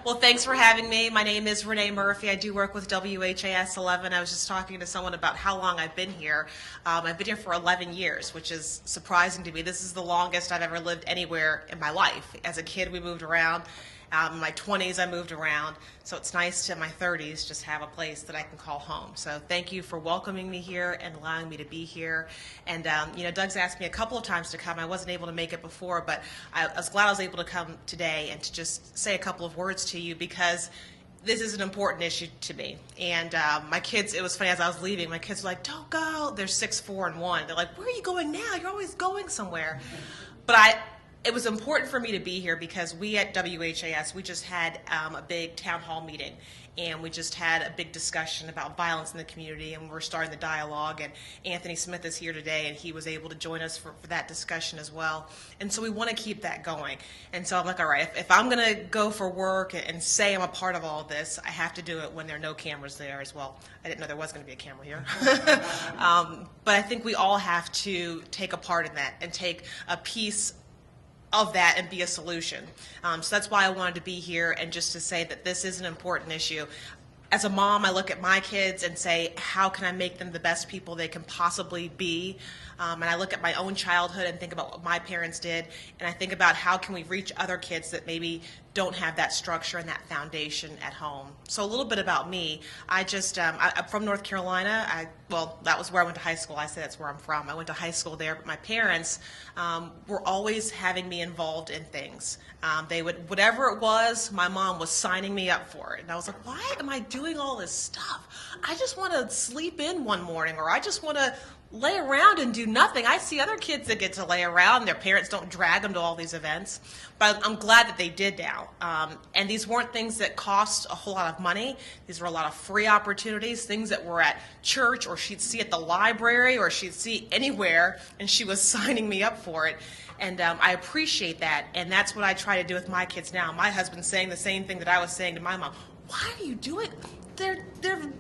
Well, thanks for having me. My name is Renee Murphy. I do work with WHAS 11. I was just talking to someone about how long I've been here. I've been here for 11 years, which is surprising to me. This is the longest I've ever lived anywhere in my life. As a kid, we moved around. In my 20s, I moved around. So it's nice to, in my 30s, just have a place that I can call home. So thank you for welcoming me here and allowing me to be here. And, Doug's asked me a couple of times to come. I wasn't able to make it before, but I was glad I was able to come today and to just say a couple of words to you because this is an important issue to me. And my kids, it was funny, as I was leaving, my kids were like, don't go. They're 6, 4, and 1. They're like, where are you going now? You're always going somewhere. But it was important for me to be here because we at WHAS, we just had a big town hall meeting, and we just had a big discussion about violence in the community, and we're starting the dialogue, and Anthony Smith is here today, and he was able to join us for that discussion as well. And so we want to keep that going. And so I'm like, all right, if I'm going to go for work and say I'm a part of all this, I have to do it when there are no cameras there as well. I didn't know there was going to be a camera here. But I think we all have to take a part in that and take a piece of that and be a solution. So that's why I wanted to be here and just to say that this is an important issue. As a mom, I look at my kids and say, how can I make them the best people they can possibly be? And I look at my own childhood and think about what my parents did, and I think about how can we reach other kids that maybe don't have that structure and that foundation at home. So a little bit about me. I'm from North Carolina. That was where I went to high school. I say that's where I'm from. I went to high school there, but my parents were always having me involved in things. Whatever it was, my mom was signing me up for it. And I was like, why am I doing all this stuff? I just want to sleep in one morning, or I just want to lay around and do nothing. I see other kids that get to lay around. Their parents don't drag them to all these events. But I'm glad that they did now. And these weren't things that cost a whole lot of money. These were a lot of free opportunities, things that were at church, or she'd see at the library, or she'd see anywhere, and she was signing me up for it. And I appreciate that, and that's what I try to do with my kids now. My husband's saying the same thing that I was saying to my mom. Why are you doing? They're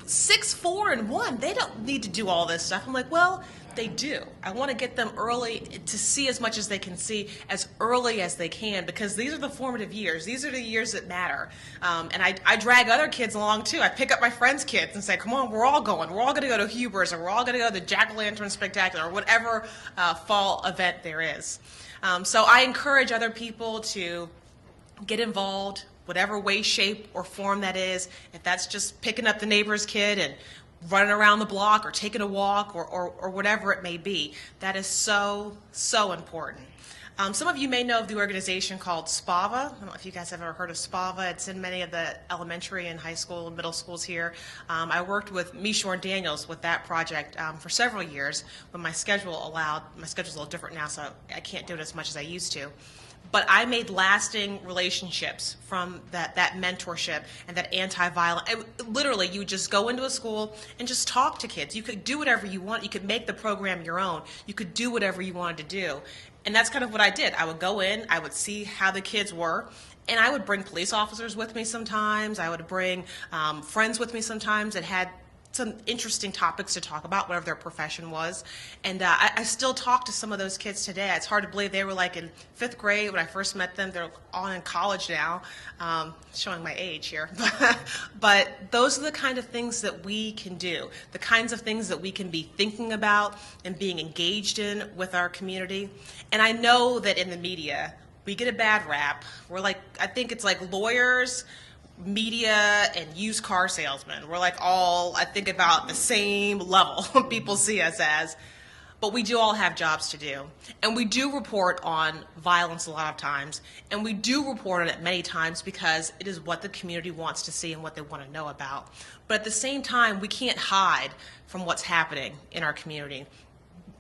6, 4, and 1. They don't need to do all this stuff. I'm like, well, they do. I want to get them early to see as much as they can see as early as they can, because these are the formative years. These are the years that matter. And I drag other kids along too. I pick up my friends' kids and say, come on, we're all going. We're all going to go to Huber's, or we're all going to go to the Jack-o'-lantern Spectacular, or whatever fall event there is. So I encourage other people to get involved, whatever way, shape, or form that is. If that's just picking up the neighbor's kid and running around the block, or taking a walk, or whatever it may be, that is so, so important. Some of you may know of the organization called SPAVA. I don't know if you guys have ever heard of SPAVA. It's in many of the elementary and high school and middle schools here. I worked with Mishore and Daniels with that project for several years when my schedule allowed. My schedule's a little different now, so I can't do it as much as I used to. But I made lasting relationships from that mentorship and that anti-violent. Literally, you would just go into a school and just talk to kids. You could do whatever you want. You could make the program your own. You could do whatever you wanted to do. And that's kind of what I did. I would go in, I would see how the kids were, and I would bring police officers with me sometimes. I would bring friends with me sometimes that had some interesting topics to talk about, whatever their profession was. And I still talk to some of those kids today. It's hard to believe they were like in 5th grade when I first met them. They're all in college now, showing my age here. But those are the kind of things that we can do, the kinds of things that we can be thinking about and being engaged in with our community. And I know that in the media, we get a bad rap. We're like, I think it's like lawyers, media, and used car salesmen. We're like all, I think, about the same level people see us as. But we do all have jobs to do. And we do report on violence a lot of times. And we do report on it many times because it is what the community wants to see and what they want to know about. But at the same time, we can't hide from what's happening in our community.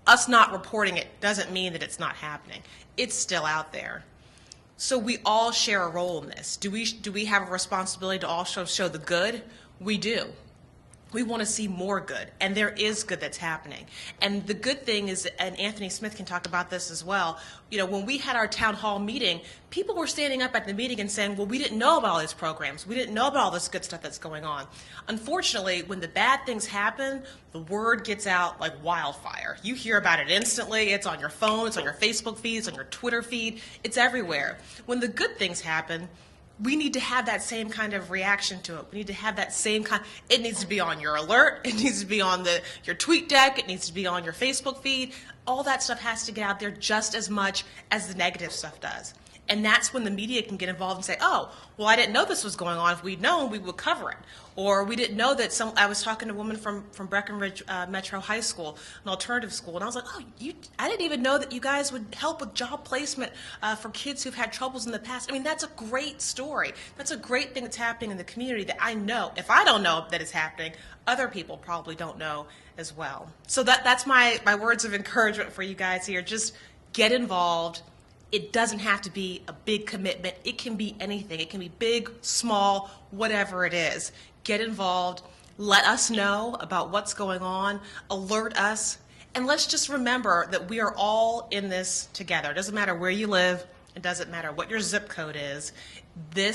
Us not reporting it doesn't mean that it's not happening. It's still out there. So we all share a role in this. Do we have a responsibility to also show the good? We do. We want to see more good, and there is good that's happening. And the good thing is, and Anthony Smith can talk about this as well, when we had our town hall meeting, people were standing up at the meeting and saying, well, we didn't know about all these programs. We didn't know about all this good stuff that's going on. Unfortunately, when the bad things happen, the word gets out like wildfire. You hear about it instantly. It's on your phone. It's on your Facebook feed. It's on your Twitter feed. It's everywhere. When the good things happen, we need to have that same kind of reaction to it. We need to have that same kind. It needs to be on your alert. It needs to be on your tweet deck. It needs to be on your Facebook feed. All that stuff has to get out there just as much as the negative stuff does. And that's when the media can get involved and say, oh, well, I didn't know this was going on. If we'd known, we would cover it. Or we didn't know that I was talking to a woman from Breckenridge Metro High School, an alternative school, and I was like, oh, I didn't even know that you guys would help with job placement for kids who've had troubles in the past. I mean, that's a great story. That's a great thing that's happening in the community that I know. If I don't know that it's happening, other people probably don't know as well. So that's my words of encouragement for you guys here. Just get involved. It doesn't have to be a big commitment. It can be anything. It can be big, small, whatever it is. Get involved. Let us know about what's going on. Alert us. And let's just remember that we are all in this together. It doesn't matter where you live. It doesn't matter what your zip code is. The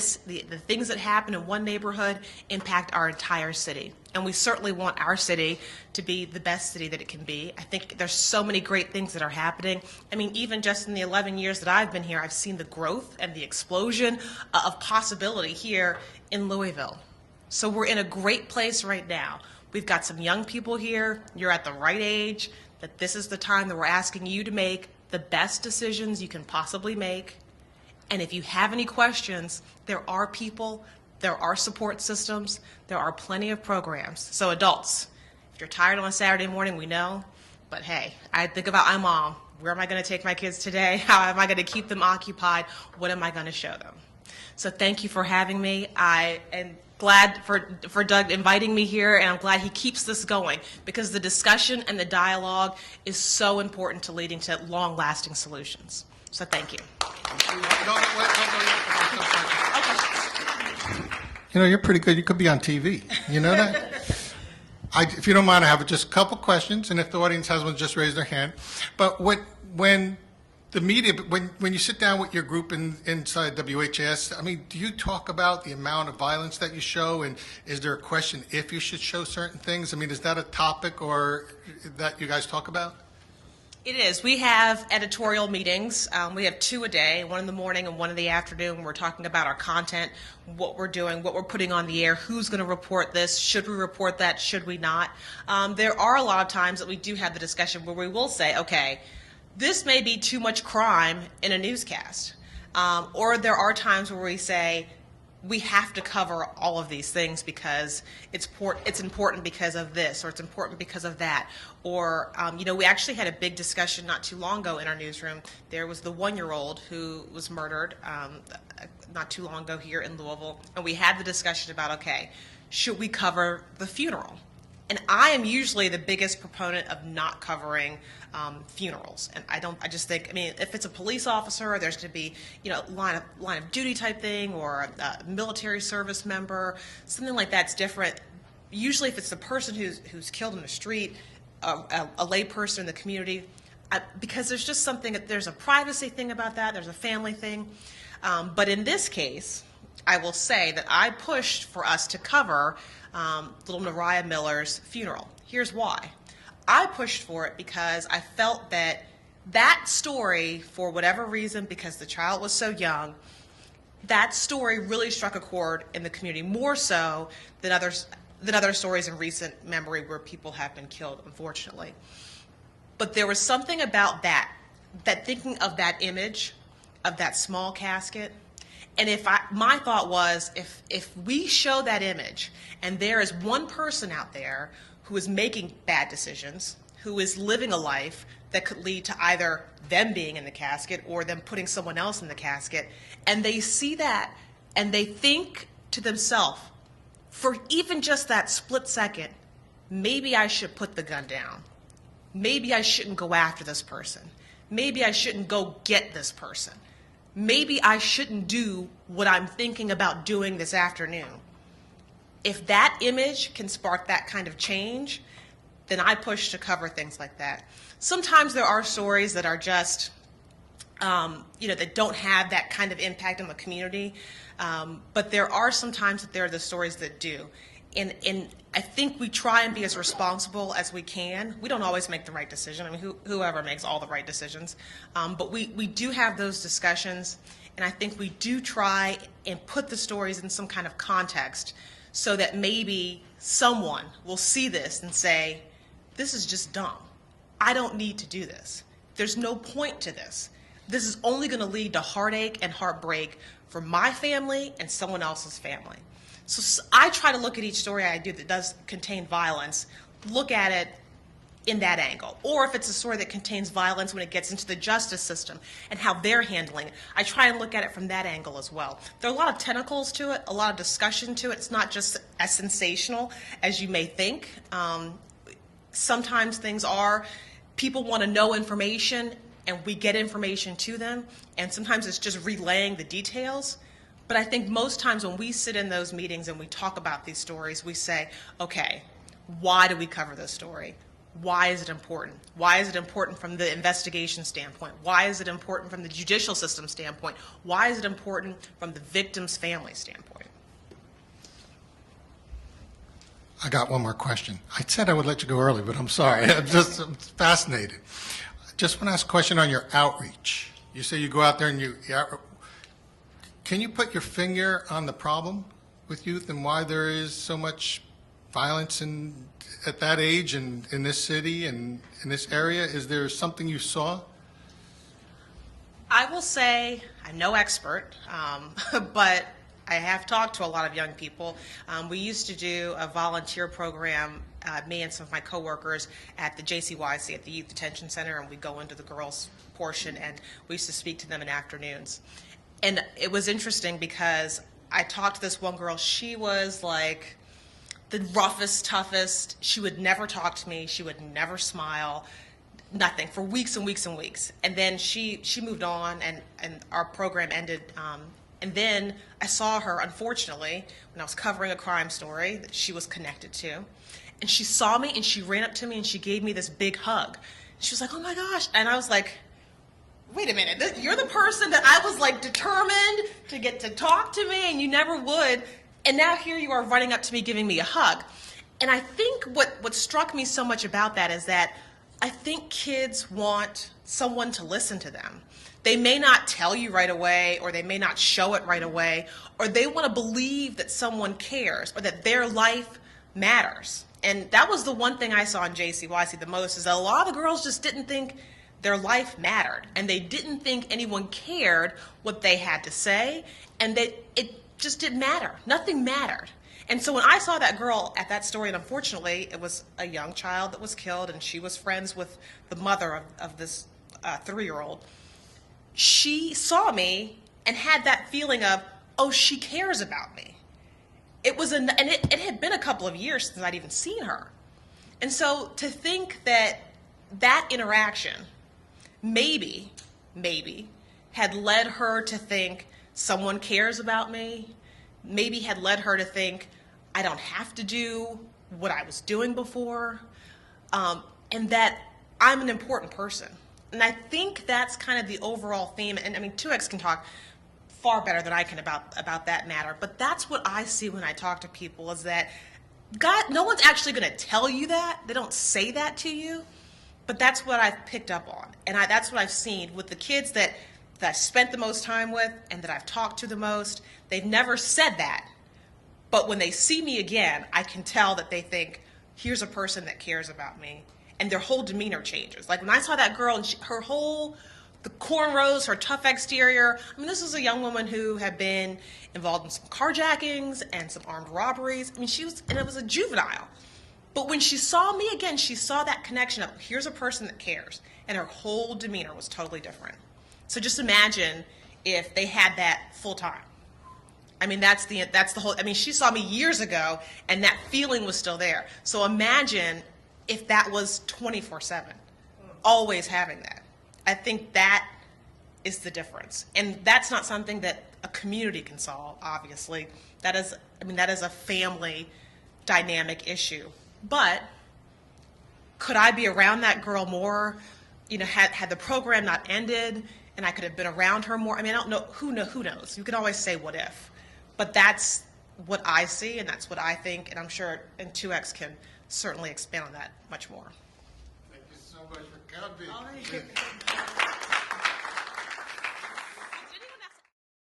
things that happen in one neighborhood impact our entire city. And we certainly want our city to be the best city that it can be. I think there's so many great things that are happening. I mean, even just in the 11 years that I've been here, I've seen the growth and the explosion of possibility here in Louisville. So we're in a great place right now. We've got some young people here. You're at the right age, that this is the time that we're asking you to make the best decisions you can possibly make. And if you have any questions, there are people, there are support systems, there are plenty of programs. So adults, if you're tired on a Saturday morning, we know, but hey, I think about my mom. Where am I going to take my kids today? How am I going to keep them occupied? What am I going to show them? So thank you for having me. I am glad for Doug inviting me here, and I'm glad he keeps this going, because the discussion and the dialogue is so important to leading to long-lasting solutions. So thank you. You know, you're pretty good. You could be on TV. You know that? If you don't mind, I have just a couple questions, and if the audience has one, just raise their hand. But when the media, when you sit down with your group inside WHAS, I mean, do you talk about the amount of violence that you show, and is there a question if you should show certain things? I mean, is that a topic or that you guys talk about? It is. We have editorial meetings. We have 2 a day, one in the morning and one in the afternoon. We're talking about our content, what we're doing, what we're putting on the air, who's going to report this, should we report that, should we not. There are a lot of times that we do have the discussion where we will say, okay, this may be too much crime in a newscast. Or there are times where we say, we have to cover all of these things because it's important because of this, or it's important because of that. Or, you know, we actually had a big discussion not too long ago in our newsroom. There was the 1-year-old who was murdered not too long ago here in Louisville, and we had the discussion about, okay, should we cover the funeral? And I am usually the biggest proponent of not covering funerals. And I just think, I mean, if it's a police officer, there's going to be, you know, line of duty type thing, or a military service member, something like that's different. Usually if it's the person who's killed in the street, a lay person in the community, because there's just something, there's a privacy thing about that, there's a family thing. But in this case, I will say that I pushed for us to cover little Mariah Miller's funeral. Here's why. I pushed for it because I felt that that story, for whatever reason, because the child was so young, that story really struck a chord in the community, more so than other stories in recent memory where people have been killed, unfortunately. But there was something about that thinking of that image, of that small casket. And my thought was, if we show that image, and there is one person out there who is making bad decisions, who is living a life that could lead to either them being in the casket or them putting someone else in the casket, and they see that and they think to themselves, for even just that split second, maybe I should put the gun down. Maybe I shouldn't go after this person. Maybe I shouldn't go get this person. Maybe I shouldn't do what I'm thinking about doing this afternoon. If that image can spark that kind of change, then I push to cover things like that. Sometimes there are stories that are just, you know, that don't have that kind of impact on the community, but there are sometimes that there are the stories that do. And I think we try and be as responsible as we can. We don't always make the right decision. I mean, whoever makes all the right decisions. But we do have those discussions. And I think we do try and put the stories in some kind of context so that maybe someone will see this and say, this is just dumb. I don't need to do this. There's no point to this. This is only going to lead to heartache and heartbreak for my family and someone else's family. So I try to look at each story I do that does contain violence, look at it in that angle. Or if it's a story that contains violence when it gets into the justice system and how they're handling it, I try and look at it from that angle as well. There are a lot of tentacles to it, a lot of discussion to it. It's not just as sensational as you may think. Sometimes things are, people want to know information and we get information to them, and sometimes it's just relaying the details. But I think most times when we sit in those meetings and we talk about these stories, we say, okay, why do we cover this story? Why is it important? Why is it important from the investigation standpoint? Why is it important from the judicial system standpoint? Why is it important from the victim's family standpoint? I got one more question. I said I would let you go early, but I'm sorry. I'm fascinated. Just want to ask a question on your outreach. You say you go out there and can you put your finger on the problem with youth and why there is so much violence at that age and in this city and in this area? Is there something you saw? I will say I'm no expert, but I have talked to a lot of young people. We used to do a volunteer program, me and some of my coworkers at the JCYC, at the Youth Detention Center, and we go into the girls' portion, and we used to speak to them in afternoons. And it was interesting because I talked to this one girl. She was like the roughest, toughest. She would never talk to me. She would never smile. Nothing for weeks and weeks and weeks. And then she moved on, and our program ended. And then I saw her, unfortunately, when I was covering a crime story that she was connected to. And she saw me and she ran up to me and she gave me this big hug. She was like, oh my gosh. And I was like, wait a minute, you're the person that I was like determined to get to talk to me and you never would. And now here you are running up to me giving me a hug. And I think what struck me so much about that is that I think kids want someone to listen to them. They may not tell you right away, or they may not show it right away, or they want to believe that someone cares or that their life matters. And that was the one thing I saw in JCYC the most, is that a lot of the girls just didn't think their life mattered, and they didn't think anyone cared what they had to say, and that it just didn't matter. Nothing mattered. And so when I saw that girl at that story, and unfortunately it was a young child that was killed, and she was friends with the mother of this 3-year-old, she saw me and had that feeling of, oh, she cares about me. It was and it had been a couple of years since I'd even seen her. And so to think that that interaction maybe had led her to think someone cares about me, maybe had led her to think I don't have to do what I was doing before, and that I'm an important person. And I think that's kind of the overall theme. And I mean, 2X can talk far better than I can about that matter. But that's what I see when I talk to people, is that God, no one's actually going to tell you that. They don't say that to you. But that's what I've picked up on. And that's what I've seen with the kids that I spent the most time with and that I've talked to the most. They've never said that. But when they see me again, I can tell that they think, here's a person that cares about me. And their whole demeanor changes. Like when I saw that girl and the cornrows, her tough exterior. I mean, this was a young woman who had been involved in some carjackings and some armed robberies. I mean, and it was a juvenile. But when she saw me again, she saw that connection of, here's a person that cares. And her whole demeanor was totally different. So just imagine if they had that full time. I mean, that's the whole, I mean, she saw me years ago and that feeling was still there. So imagine if that was 24/7, always having that. I think that is the difference. And that's not something that a community can solve, obviously. That is a family dynamic issue. But could I be around that girl more? You know, had the program not ended and I could have been around her more? I mean, I don't know. Who knows? You can always say what if. But that's what I see and that's what I think. And I'm sure and 2X can certainly expand on that much more. Thank you so much for coming.